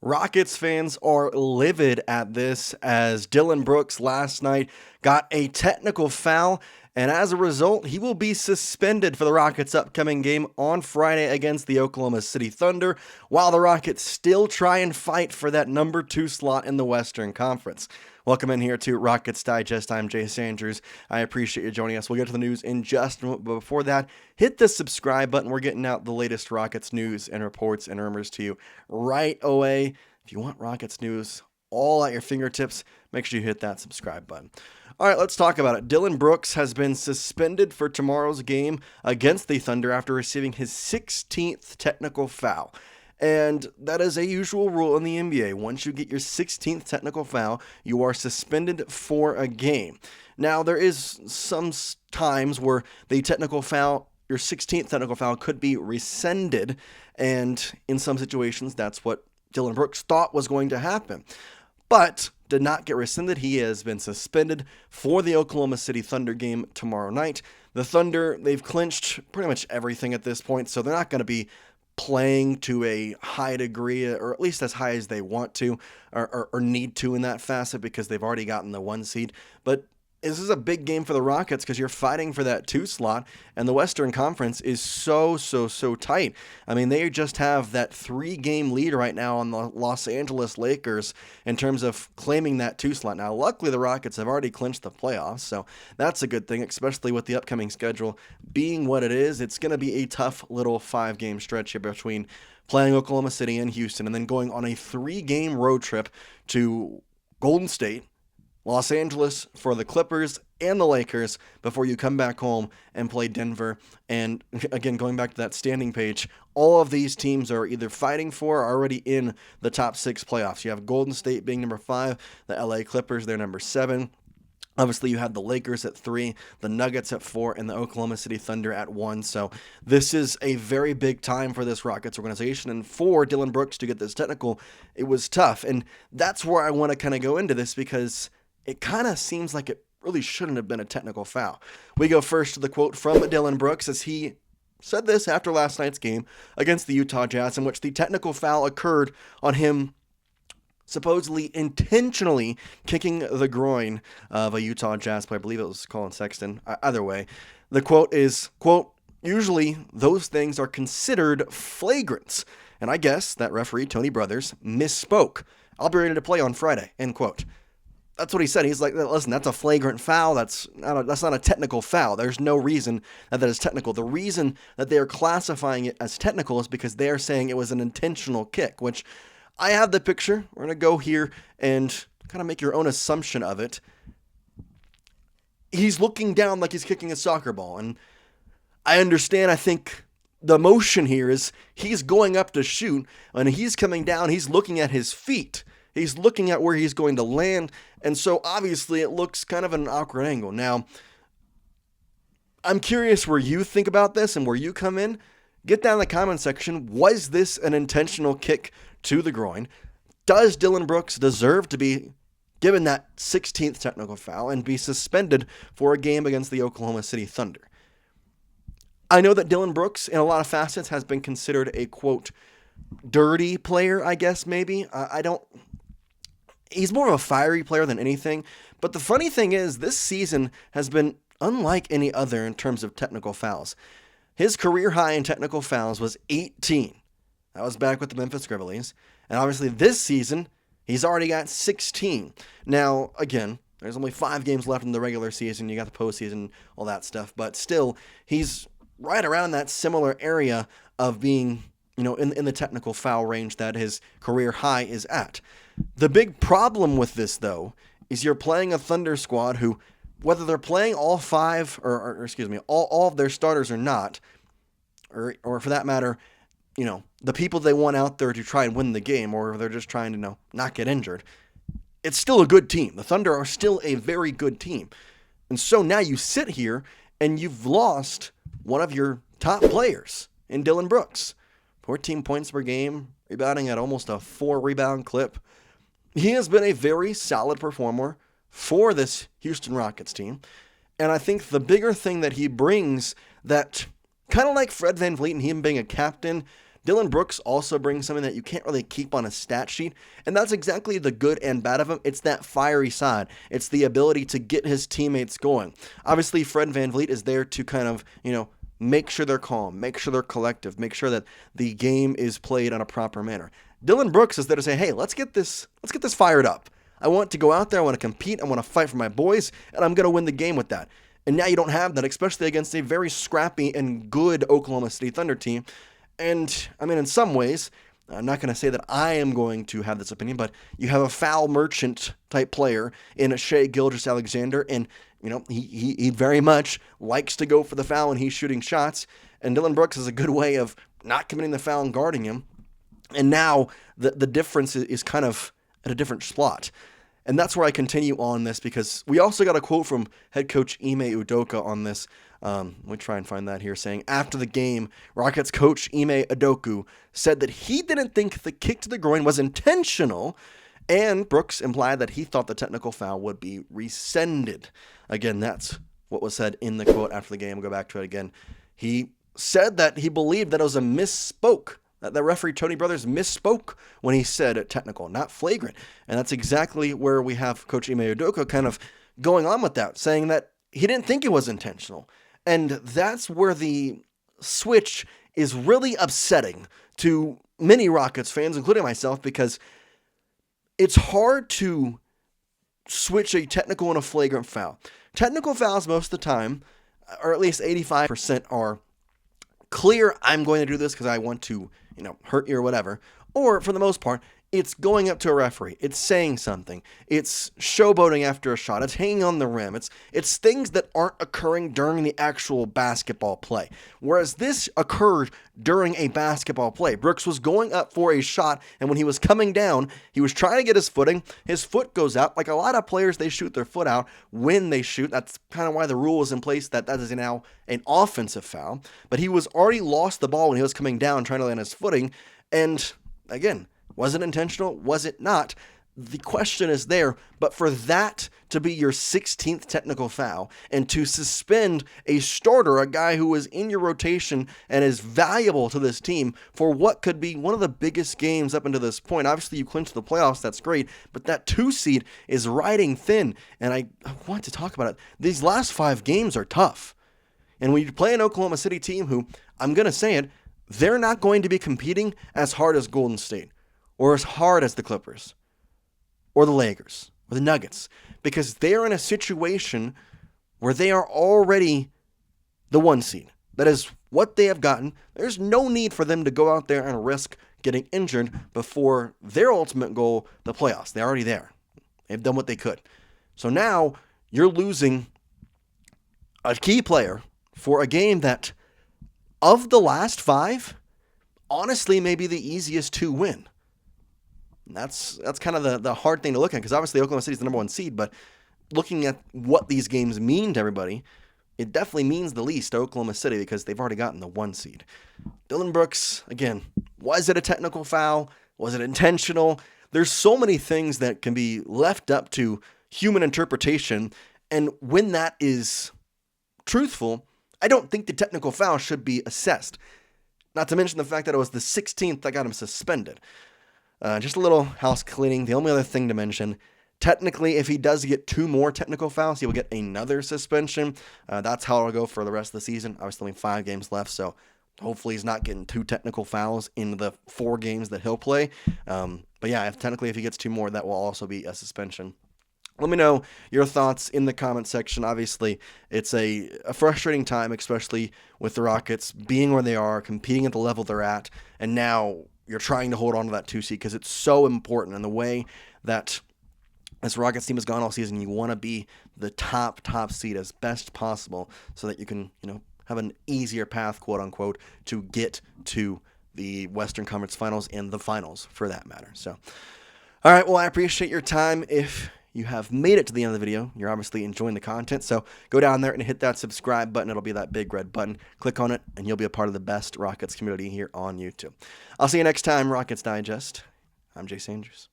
Rockets fans are livid at this as Dillion Brooks last night got a technical foul, and as a result, he will be suspended for the Rockets' upcoming game on Friday against the Oklahoma City Thunder, while the Rockets still try and fight for that number 2 slot in the Western Conference. Welcome in here to Rockets Digest. I'm Jace Andrews. I appreciate you joining us. We'll get to the news in just a moment, but before that, hit the subscribe button. We're getting out the latest Rockets news and reports and rumors to you right away. If you want Rockets news all at your fingertips, make sure you hit that subscribe button. All right, let's talk about it. Dillion Brooks has been suspended for tomorrow's game against the Thunder after receiving his 16th technical foul. And that is a usual rule in the NBA. Once you get your 16th technical foul, you are suspended for a game. Now, there is some times where the technical foul, your 16th technical foul, could be rescinded. And in some situations, that's what Dillion Brooks thought was going to happen. But did not get rescinded. He has been suspended for the Oklahoma City Thunder game tomorrow night. The Thunder, they've clinched pretty much everything at this point, so they're not going to be playing to a high degree, or at least as high as they want to, or need to in that facet, because they've already gotten the 1 seed. But this is a big game for the Rockets because you're fighting for that 2 slot, and the Western Conference is so tight. I mean, they just have that 3-game lead right now on the Los Angeles Lakers in terms of claiming that 2 slot. Now, luckily, the Rockets have already clinched the playoffs, so that's a good thing, especially with the upcoming schedule being what it is. It's going to be a tough little 5-game stretch here between playing Oklahoma City and Houston and then going on a 3-game road trip to Golden State, Los Angeles for the Clippers and the Lakers before you come back home and play Denver. And again, going back to that standing page, all of these teams are either fighting for or already in the top 6 playoffs. You have Golden State being number 5, the LA Clippers, they're number 7. Obviously, you had the Lakers at 3, the Nuggets at 4, and the Oklahoma City Thunder at 1. So this is a very big time for this Rockets organization. And for Dillion Brooks to get this technical, it was tough. And that's where I want to kind of go into this, because it kind of seems like it really shouldn't have been a technical foul. We go first to the quote from Dillion Brooks as he said this after last night's game against the Utah Jazz, in which the technical foul occurred on him supposedly intentionally kicking the groin of a Utah Jazz player. I believe it was Colin Sexton. Either way, the quote is, quote, "Usually those things are considered flagrants, and I guess that referee Tony Brothers misspoke. I'll be ready to play on Friday," end quote. That's what he said. He's like, listen, that's a flagrant foul. That's not a technical foul. There's no reason that is technical. The reason that they are classifying it as technical is because they are saying it was an intentional kick, which I have the picture. We're going to go here and kind of make your own assumption of it. He's looking down like he's kicking a soccer ball. And I understand, I think the motion here is he's going up to shoot, and he's coming down. He's looking at his feet. He's looking at where he's going to land, and so obviously it looks kind of an awkward angle. Now, I'm curious where you think about this and where you come in. Get down in the comment section. Was this an intentional kick to the groin? Does Dillion Brooks deserve to be given that 16th technical foul and be suspended for a game against the Oklahoma City Thunder? I know that Dillion Brooks, in a lot of facets, has been considered a, quote, dirty player, I guess, maybe. He's more of a fiery player than anything. But the funny thing is, this season has been unlike any other in terms of technical fouls. His career high in technical fouls was 18. That was back with the Memphis Grizzlies. And obviously this season, he's already got 16. Now, again, there's only 5 games left in the regular season. You got the postseason, all that stuff. But still, he's right around that similar area of being, in the technical foul range that his career high is at. The big problem with this, though, is you're playing a Thunder squad who, whether they're playing all 5, all of their starters or not, or for that matter, the people they want out there to try and win the game, or they're just trying to, not get injured, it's still a good team. The Thunder are still a very good team. And so now you sit here and you've lost one of your top players in Dillion Brooks. 14 points per game, rebounding at almost a 4-rebound clip. He has been a very solid performer for this Houston Rockets team. And I think the bigger thing that he brings, that kind of like Fred VanVleet and him being a captain, Dillion Brooks also brings something that you can't really keep on a stat sheet, and that's exactly the good and bad of him. It's that fiery side. It's the ability to get his teammates going. Obviously, Fred VanVleet is there to kind of, make sure they're calm, make sure they're collective, make sure that the game is played on a proper manner. Dillion Brooks is there to say, hey, let's get this fired up. I want to go out there, I want to compete, I want to fight for my boys, and I'm going to win the game with that. And now you don't have that, especially against a very scrappy and good Oklahoma City Thunder team. And, in some ways, I'm not going to say that I am going to have this opinion, but you have a foul merchant type player in Shai Gilgeous-Alexander, and, he very much likes to go for the foul when he's shooting shots. And Dillion Brooks is a good way of not committing the foul and guarding him. And now the difference is kind of at a different spot. And that's where I continue on this, because we also got a quote from head coach Ime Udoka on this. Let me try and find that here, saying, after the game, Rockets coach Ime Udoka said that he didn't think the kick to the groin was intentional, and Brooks implied that he thought the technical foul would be rescinded. Again, that's what was said in the quote after the game. We'll go back to it again. He said that he believed that it was a misspoke, that the referee Tony Brothers misspoke when he said technical, not flagrant. And that's exactly where we have Coach Ime Udoka kind of going on with that, saying that he didn't think it was intentional. And that's where the switch is really upsetting to many Rockets fans, including myself, because it's hard to switch a technical and a flagrant foul. Technical fouls most of the time, or at least 85%, are clear, I'm going to do this because I want to, hurt you or whatever. Or for the most part, it's going up to a referee. It's saying something. It's showboating after a shot. It's hanging on the rim. It's things that aren't occurring during the actual basketball play. Whereas this occurred during a basketball play. Brooks was going up for a shot, and when he was coming down, he was trying to get his footing. His foot goes out. Like a lot of players, they shoot their foot out when they shoot. That's kind of why the rule is in place that is now an offensive foul. But he was already lost the ball when he was coming down, trying to land his footing. And again, was it intentional? Was it not? The question is there, but for that to be your 16th technical foul and to suspend a starter, a guy who is in your rotation and is valuable to this team for what could be one of the biggest games up until this point. Obviously, you clinch the playoffs, that's great, but that 2 seed is riding thin, and I want to talk about it. These last 5 games are tough. And when you play an Oklahoma City team who, I'm going to say it, they're not going to be competing as hard as Golden State, or as hard as the Clippers, or the Lakers, or the Nuggets, because they're in a situation where they are already the 1 seed. That is what they have gotten. There's no need for them to go out there and risk getting injured before their ultimate goal, the playoffs. They're already there. They've done what they could. So now you're losing a key player for a game that, of the last 5, honestly may be the easiest to win. That's kind of the hard thing to look at, because obviously Oklahoma City is the number 1 seed, but looking at what these games mean to everybody, it definitely means the least to Oklahoma City because they've already gotten the 1 seed. Dillion Brooks, again, was it a technical foul? Was it intentional? There's so many things that can be left up to human interpretation, and when that is truthful, I don't think the technical foul should be assessed. Not to mention the fact that it was the 16th that got him suspended. Just a little house cleaning. The only other thing to mention, technically, if he does get 2 more technical fouls, he will get another suspension. That's how it'll go for the rest of the season. Obviously, only 5 games left, so hopefully he's not getting 2 technical fouls in the 4 games that he'll play. But yeah, if he gets 2 more, that will also be a suspension. Let me know your thoughts in the comment section. Obviously, it's a frustrating time, especially with the Rockets being where they are, competing at the level they're at, and now you're trying to hold on to that 2 seed because it's so important. And the way that this Rockets team has gone all season, you want to be the top seed as best possible so that you can, have an easier path, quote unquote, to get to the Western Conference Finals and the finals for that matter. So, all right, well, I appreciate your time. If you have made it to the end of the video, you're obviously enjoying the content, so go down there and hit that subscribe button. It'll be that big red button. Click on it, and you'll be a part of the best Rockets community here on YouTube. I'll see you next time, Rockets Digest. I'm Jace Andrews.